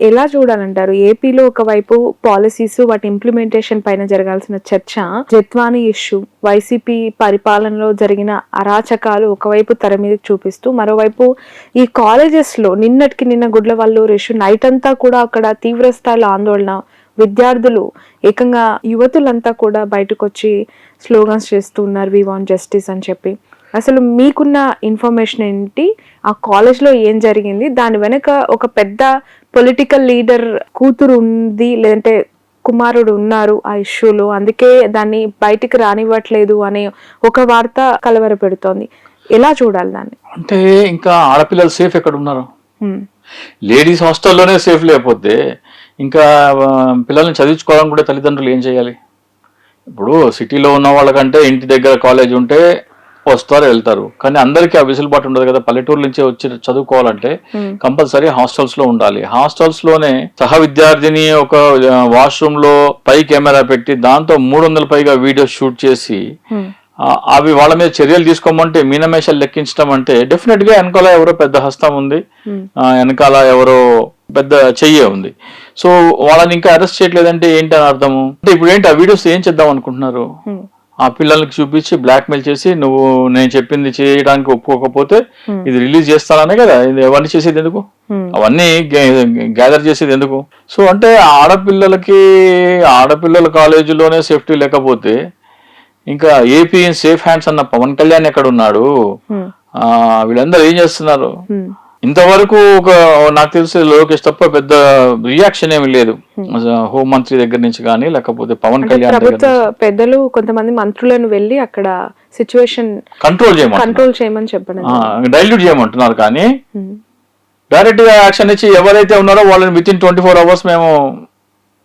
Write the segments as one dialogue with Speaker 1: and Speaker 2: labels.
Speaker 1: ఎలా చూడాలంటారు? ఏపీలో ఒకవైపు పాలిసీస్ వాటి ఇంప్లిమెంటేషన్ పైన జరగాల్సిన చర్చ, జత్వానీ ఇష్యూ, వైసీపీ పరిపాలనలో జరిగిన అరాచకాలు ఒకవైపు తెర మీదకి చూపిస్తూ, మరోవైపు ఈ కాలేజెస్లో నిన్నటికి నిన్న గుడ్లవల్లూరు ఇష్యూ నైట్ అంతా కూడా అక్కడ తీవ్ర స్థాయిలో ఆందోళన, విద్యార్థులు ఏకంగా యువతులంతా కూడా బయటకు వచ్చి స్లోగన్స్ చేస్తూ ఉన్నారు, వి వాంట్ జస్టిస్ అని చెప్పి. అసలు మీకున్న ఇన్ఫర్మేషన్ ఏంటి? ఆ కాలేజ్లో ఏం జరిగింది? దాని వెనక ఒక పెద్ద పొలిటికల్ లీడర్ కూతురు ఉంది, లేదంటే కుమారుడు ఉన్నారు ఆ ఇష్యూలో, అందుకే దాన్ని బయటికి రానివ్వట్లేదు అనే ఒక వార్త కలవర పెడుతోంది. ఎలా చూడాలి దాన్ని?
Speaker 2: అంటే ఇంకా ఆడపిల్లలు సేఫ్ ఎక్కడ ఉన్నారు? లేడీస్ హాస్టల్లోనే సేఫ్ లేకపోతే ఇంకా పిల్లల్ని చదివించుకోవాలని కూడా తల్లిదండ్రులు ఏం చేయాలి? ఇప్పుడు సిటీలో ఉన్న వాళ్ళకంటే ఇంటి దగ్గర కాలేజ్ ఉంటే వస్తారు వెళ్తారు, కానీ అందరికీ ఆ వెసులుబాటు ఉండదు కదా. పల్లెటూరు నుంచి వచ్చి చదువుకోవాలంటే కంపల్సరీ హాస్టల్స్ లో ఉండాలి. హాస్టల్స్ లోనే సహ విద్యార్థిని ఒక వాష్రూమ్ లో పై కెమెరా పెట్టి దాంతో 300 పైగా వీడియోస్ షూట్ చేసి అవి వాళ్ళ మీద చర్యలు తీసుకోమంటే మీనమేషాలు లెక్కించడం అంటే డెఫినెట్ గా వెనకాల ఎవరో పెద్ద హస్తం ఉంది, వెనకాల ఎవరో పెద్ద చెయ్యే ఉంది. సో వాళ్ళని ఇంకా అరెస్ట్ చేయట్లేదంటే ఏంటి అని అర్థము? అంటే ఇప్పుడు ఏంటి ఆ వీడియోస్ ఏం చేద్దాం అనుకుంటున్నారు? ఆ పిల్లలకి చూపించి బ్లాక్ మెయిల్ చేసి నువ్వు నేను చెప్పింది చేయడానికి ఒప్పుకోకపోతే ఇది రిలీజ్ చేస్తాననే కదా. ఇది అవన్నీ చేసేది ఎందుకు? అవన్నీ గ్యాదర్ చేసేది ఎందుకు? సో అంటే ఆడపిల్లల కాలేజీలోనే సేఫ్టీ లేకపోతే ఇంకా ఏపీ సేఫ్ హ్యాండ్స్ అన్న పవన్ కళ్యాణ్ ఎక్కడ ఉన్నాడు? వీళ్ళందరూ ఏం చేస్తున్నారు? ఇంతవరకు నాకు తెలిసి లోకేష్ తప్ప పెద్ద రియాక్షన్ ఏమి లేదు హోంమంత్రి దగ్గర నుంచి కానీ, లేకపోతే పవన్ కళ్యాణ్
Speaker 1: ప్రభుత్వ పెద్దలు కొంతమంది మంత్రులను వెళ్ళి అక్కడ సిచ్యువేషన్ కంట్రోల్ చేయమని చెప్పడం,
Speaker 2: డైల్యూట్ చేయమంటున్నారు. కానీ డైరెక్ట్ గా యాక్షన్ ఇచ్చి ఎవరైతే ఉన్నారో వాళ్ళని విత్ ఇన్ 24 hours మేము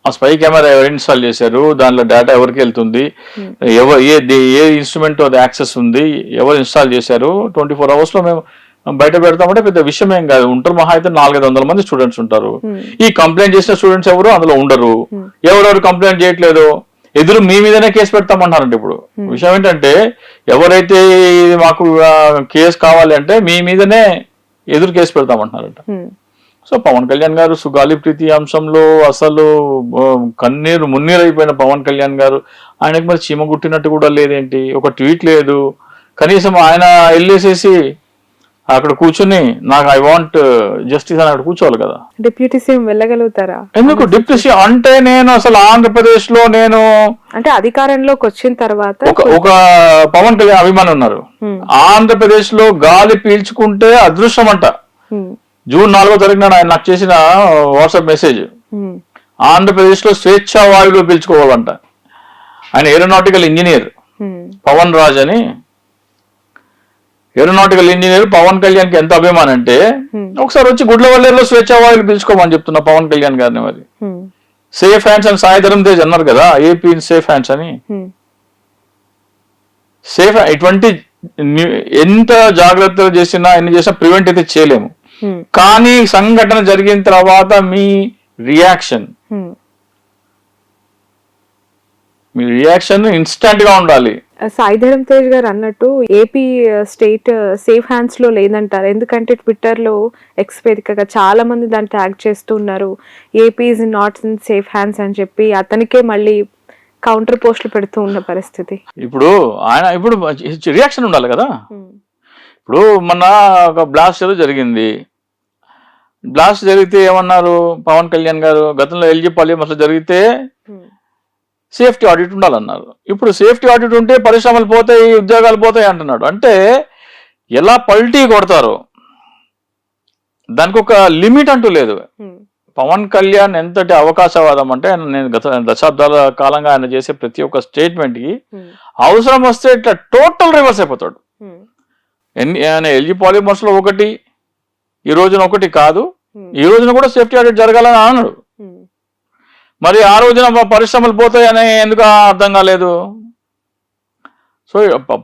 Speaker 2: ఆ స్పై కెమెరా ఎవరు ఇన్స్టాల్ చేశారు, దానిలో డేటా ఎవరికి వెళ్తుంది, ఏ ఇన్స్ట్రుమెంట్ అది యాక్సెస్ ఉంది, ఎవరు ఇన్స్టాల్ చేశారు, 24 hours లో మేము బయట పెడతామంటే పెద్ద విషయం ఏం కాదు. ఉంటారు మహా అయితే 400-500 మంది స్టూడెంట్స్ ఉంటారు. ఈ కంప్లైంట్ చేసిన స్టూడెంట్స్ ఎవరు అందులో ఉండరు. ఎవరెవరు కంప్లైంట్ చేయట్లేదు ఎదురు మీ మీదనే కేసు పెడతామంటారంటే ఇప్పుడు విషయం ఏంటంటే ఎవరైతే మాకు కేసు కావాలి అంటే మీ మీదనే ఎదురు కేసు పెడతామంటున్నారంట. సో పవన్ కళ్యాణ్ గారు సుగాలి ప్రీతి అంశంలో అసలు మున్నీరు అయిపోయిన పవన్ కళ్యాణ్ గారు, ఆయనకు మరి చీమ గుట్టినట్టు కూడా లేదేంటి? ఒక ట్వీట్ లేదు కనీసం. ఆయన వెళ్ళేసేసి అక్కడ కూర్చుని నాకు ఐ వాంట్ జస్టిస్ అని అక్కడ కూర్చోవాలి కదా.
Speaker 1: డిప్యూటీ సీఎం వెళ్ళగలుగుతారా? ఎందుకు
Speaker 2: డిప్యూటీ సీఎం అంటే నేను అసలు ఆంధ్రప్రదేశ్ లో నేను
Speaker 1: అంటే అధికారంలోకి వచ్చిన తర్వాత
Speaker 2: ఒక పవన్ కళ్యాణ్ అభిమానులు ఉన్నారు. ఆంధ్రప్రదేశ్ లో గాలి పీల్చుకుంటే అదృష్టం అంట. జూన్ 4వ తారీఖున ఆయన నాకు చేసిన వాట్సాప్ మెసేజ్, ఆంధ్రప్రదేశ్ లో స్వేచ్ఛా వాయువులు పీల్చుకోవాలంట. ఆయన ఏరోనాటికల్ ఇంజనీర్ పవన్ రాజ్ అని. ఏరోనాటికల్ ఇంజనీర్ పవన్ కళ్యాణ్ కి ఎంత అభిమానం అంటే ఒకసారి వచ్చి గుడ్లవల్లేరులో స్వేచ్ఛా వాయువులు పీల్చుకోమని చెప్తున్నా పవన్ కళ్యాణ్ గారిని. మరి సేఫ్ హ్యాండ్స్ అని సాయి ధరమ్ తేజ్ అన్నారు కదా, ఏపీ సేఫ్ హ్యాండ్స్ అని. సేఫ్ ఇటువంటి ఎంత జాగ్రత్తలు చేసినా ఎన్ని చేసినా ప్రివెంట్ అయితే చేయలేము. కానీ సంఘటన జరిగిన తర్వాత మీ రియాక్షన్ ఇన్స్టెంట్ గా ఉండాలి.
Speaker 1: సాయి ధరమ్ తేజ్ గారు అన్నట్టు ఏపీ స్టేట్ సేఫ్ హ్యాండ్స్ లో లేదంటారు. ఎందుకంటే ట్విట్టర్ లో ఎక్స్ వేదికగా చాలా మంది దాన్ని ట్యాగ్ చేస్తూ ఉన్నారు, AP is not in safe hands అని చెప్పి అతనికే మళ్ళీ కౌంటర్ పోస్టులు పెడుతూ ఉన్న పరిస్థితి.
Speaker 2: ఇప్పుడు రియాక్షన్ ఉండాలి కదా. ఇప్పుడు మొన్న ఒక బ్లాస్ట్ ఏదో జరిగింది. బ్లాస్ట్ జరిగితే ఏమన్నారు పవన్ కళ్యాణ్ గారు? గతంలో ఎల్జీ పాలెం అసలు జరిగితే సేఫ్టీ ఆడిట్ ఉండాలన్నారు. ఇప్పుడు సేఫ్టీ ఆడిట్ ఉంటే పరిశ్రమలు పోతాయి, ఉద్యోగాలు పోతాయి అంటున్నాడు. అంటే ఎలా పల్టీ కొడతారు, దానికి ఒక లిమిట్ అంటూ లేదు. పవన్ కళ్యాణ్ ఎంతటి అవకాశవాదం అంటే నేను గత దశాబ్దాల కాలంగా ఆయన చేసే ప్రతి ఒక్క స్టేట్మెంట్ కి అవసరం వస్తే ఇట్లా టోటల్ రివర్స్ అయిపోతాడు. ఆయన ఎల్జీ పాలిమర్స్ లో ఒకటి, ఈ రోజున ఒకటి కాదు, ఈ రోజున కూడా సేఫ్టీ ఆడిట్ జరగాలని అన్నాడు. మరి ఆ రోజున పరిశ్రమలు పోతాయని ఎందుకు అర్థం కాలేదు? సో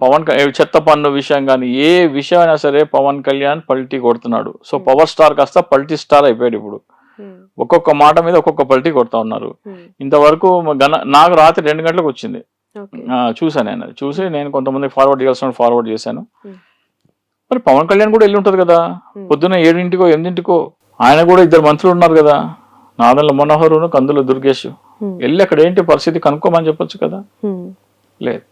Speaker 2: పవన్ చెత్త పన్ను విషయం కానీ ఏ విషయం అయినా సరే పవన్ కళ్యాణ్ పల్టీ కొడుతున్నాడు. సో పవర్ స్టార్ కాస్త పల్టీ స్టార్ అయిపోయాడు. ఇప్పుడు ఒక్కొక్క మాట మీద ఒక్కొక్క పల్టీ కొడతా ఉన్నారు. ఇంతవరకు నాకు రాత్రి 2 గంటలకు వచ్చింది, చూసాను. నేను చూసి నేను కొంతమంది ఫార్వర్డ్ చేయాల్సిన ఫార్వర్డ్ చేశాను. మరి పవన్ కళ్యాణ్ కూడా వెళ్ళి ఉంటది కదా, పొద్దున్న 7 8 ఆయన కూడా 2 మంత్రులు ఉన్నారు కదా, నాదన్ల మనోహరును కందుల దుర్గేష్ వెళ్ళి అక్కడ ఏంటి పరిస్థితి కనుక్కోమని చెప్పొచ్చు కదా. లేదు.